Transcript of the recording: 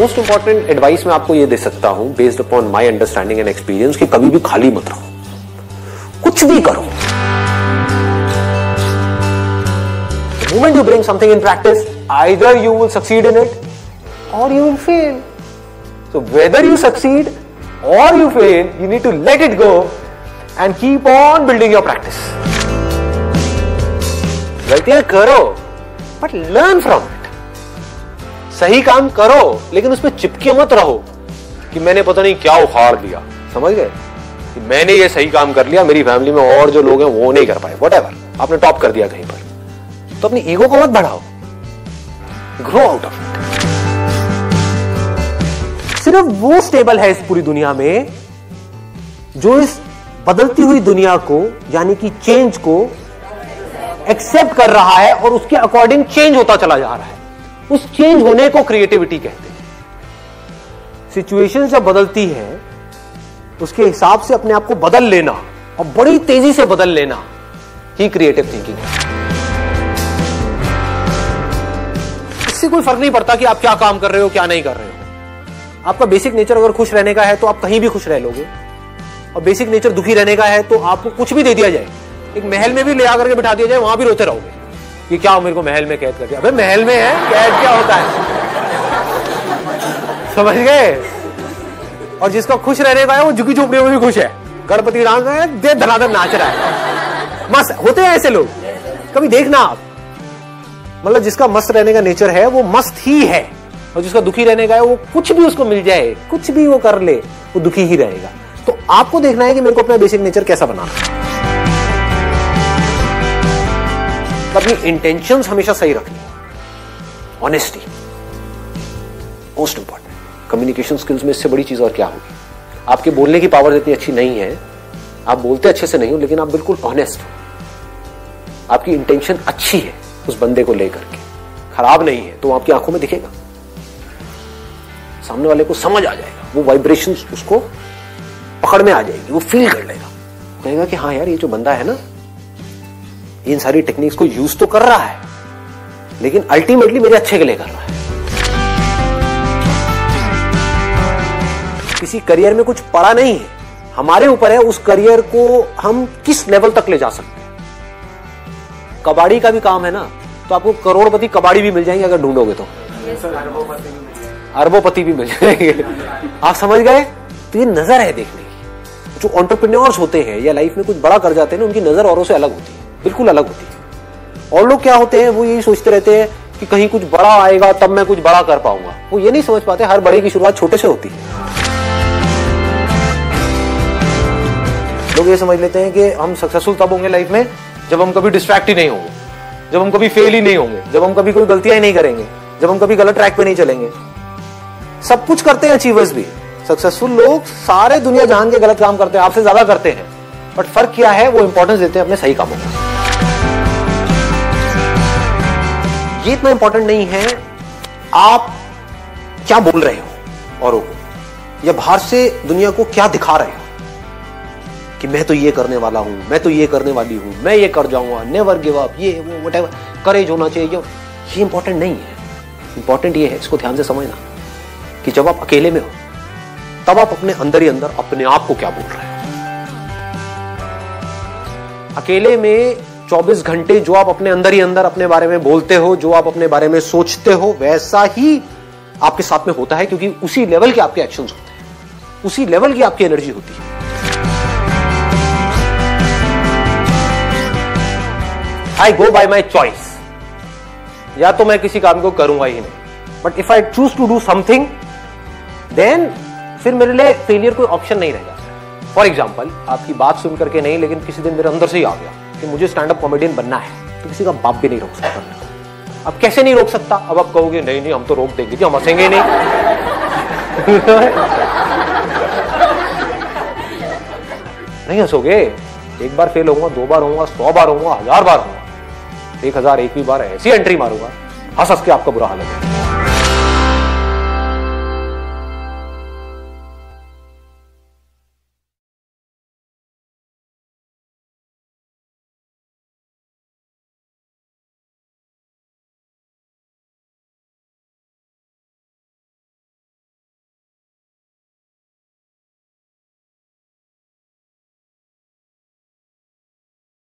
Most important advice मैं आपको ये दे सकता हूं based upon my understanding and experience कि कभी भी खाली मत रहो, कुछ भी करो। The moment you bring something in practice, either you will succeed in it or you will fail. So whether you succeed or you fail, you need to let it go and keep on building your practice. गलतियां करो but learn from it. सही काम करो लेकिन उसमें चिपके मत रहो कि मैंने पता नहीं क्या उखाड़ दिया, समझ गए, कि मैंने ये सही काम कर लिया, मेरी फैमिली में और जो लोग हैं वो नहीं कर पाए, व्हाटएवर, आपने टॉप कर दिया कहीं पर, तो अपनी ईगो को मत बढ़ाओ, ग्रो आउट ऑफ इट। सिर्फ वो स्टेबल है इस पूरी दुनिया में जो इस बदलती हुई दुनिया को यानी कि चेंज को एक्सेप्ट कर रहा है और उसके अकॉर्डिंग चेंज होता चला जा रहा है। उस चेंज होने को क्रिएटिविटी कहते हैं। सिचुएशन जब बदलती है उसके हिसाब से अपने आप को बदल लेना और बड़ी तेजी से बदल लेना ही क्रिएटिव थिंकिंग है। इससे कोई फर्क नहीं पड़ता कि आप क्या काम कर रहे हो क्या नहीं कर रहे हो। आपका बेसिक नेचर अगर खुश रहने का है तो आप कहीं भी खुश रह लोगे, और बेसिक नेचर दुखी रहने का है तो आपको कुछ भी दे दिया जाए, एक महल में भी ले आकर के बिठा दिया जाए, वहां भी रोते रहोगे कि क्या मेरे को महल में कैद कर दिया। अबे महल में है, कैद क्या होता है, समझ गए। और जिसका खुश रहने का है वो झुकी झोपड़ियों में भी खुश है, गणपति डांस है, दे धनाधन नाच रहा है, मस्त होते हैं ऐसे लोग। कभी देखना आप, मतलब जिसका मस्त रहने का नेचर है वो मस्त ही है, और जिसका दुखी रहने का है वो कुछ भी उसको मिल जाए, कुछ भी वो कर ले, वो दुखी ही रहेगा। तो आपको देखना है कि मेरे को अपना बेसिक नेचर कैसा बनाना है। अपनी इंटेंशंस हमेशा सही रखनी, honesty most important. Communication skills में इससे बड़ी चीज और क्या होगी। आपके बोलने की पावर इतनी अच्छी नहीं है, आप बोलते अच्छे से नहीं हो, लेकिन आप बिल्कुल ऑनेस्ट हो, आपकी इंटेंशन अच्छी है उस बंदे को लेकर के, खराब नहीं है, तो आपकी आंखों में दिखेगा, सामने वाले को समझ आ जाएगा, वो वाइब्रेशंस उसको पकड़ में आ जाएगी, वो फील कर लेगा, कहेगा कि हाँ यार ये जो बंदा है ना इन सारी टेक्निक्स को यूज तो कर रहा है लेकिन अल्टीमेटली मेरे अच्छे के लिए कर रहा है। किसी करियर में कुछ पड़ा नहीं है, हमारे ऊपर है उस करियर को हम किस लेवल तक ले जा सकते हैं। कबाड़ी का भी काम है ना, तो आपको करोड़पति कबाड़ी भी मिल जाएंगे अगर ढूंढोगे तो, अरबोपति भी मिल जाएंगे, आप समझ गए। तो ये नजर है देखने की। जो एंटरप्रेन्योर्स होते हैं या लाइफ में कुछ बड़ा कर जाते हैं ना, उनकी नजर औरों से अलग होती है, बिल्कुल अलग होती है। और लोग क्या होते हैं, वो यही सोचते रहते हैं कि कहीं कुछ बड़ा आएगा तब मैं कुछ बड़ा कर पाऊंगा। वो ये नहीं समझ पाते हर बड़े की शुरुआत छोटे से होती है। लोग ये समझ लेते हैं कि हम सक्सेसफुल तब होंगे लाइफ में जब हम कभी डिस्ट्रैक्ट ही नहीं होंगे, जब हम कभी फेल ही नहीं होंगे, जब हम कभी कोई गलतियां ही नहीं करेंगे, जब हम कभी गलत ट्रैक पे नहीं चलेंगे। सब कुछ करते हैं अचीवर्स भी, सक्सेसफुल लोग सारे दुनिया जहान के गलत काम करते हैं, आपसे ज्यादा करते हैं, बट फर्क क्या है, वो इंपॉर्टेंस देते हैं अपने सही कामों को। ये इतना इंपॉर्टेंट नहीं है आप क्या बोल रहे हो औरों को, या बाहर से दुनिया को क्या दिखा रहे हो कि मैं तो ये करने वाला हूं, मैं तो ये करने वाली हूं, मैं ये कर जाऊंगा, नेवर गिव अप, ये वो व्हाटएवर, करेज होना चाहिए। ये इंपॉर्टेंट नहीं है। इंपॉर्टेंट ये है, इसको ध्यान से समझना, कि जब आप अकेले में हो तब आप अपने अंदर ही अंदर अपने आप को क्या बोल रहे हो। अकेले में 24 घंटे जो आप अपने अंदर ही अंदर अपने बारे में बोलते हो, जो आप अपने बारे में सोचते हो, वैसा ही आपके साथ में होता है, क्योंकि उसी लेवल के आपके एक्शंस होते हैं, उसी लेवल की आपकी एनर्जी होती है। आई गो बाय माई चॉइस, या तो मैं किसी काम को करूंगा ही नहीं, but if I choose to do something then फिर मेरे लिए फेलियर कोई ऑप्शन नहीं रहेगा। फॉर एग्जाम्पल, आपकी बात सुन करके नहीं, लेकिन किसी दिन मेरे अंदर से ही आ गया कि मुझे स्टैंड अप कॉमेडियन बनना है, तो किसी का बाप भी नहीं रोक सकता। अब कैसे नहीं रोक सकता, अब आप कहोगे नहीं नहीं हम तो रोक देंगे, हम हंसेंगे नहीं। नहीं हंसोगे, एक बार फेल होऊंगा, 2 बार होऊंगा, 100 बार होऊंगा, 1000 बार होऊंगा, 1001वीं बार ऐसी एंट्री मारूंगा, हंस हंस के आपका बुरा हाल है।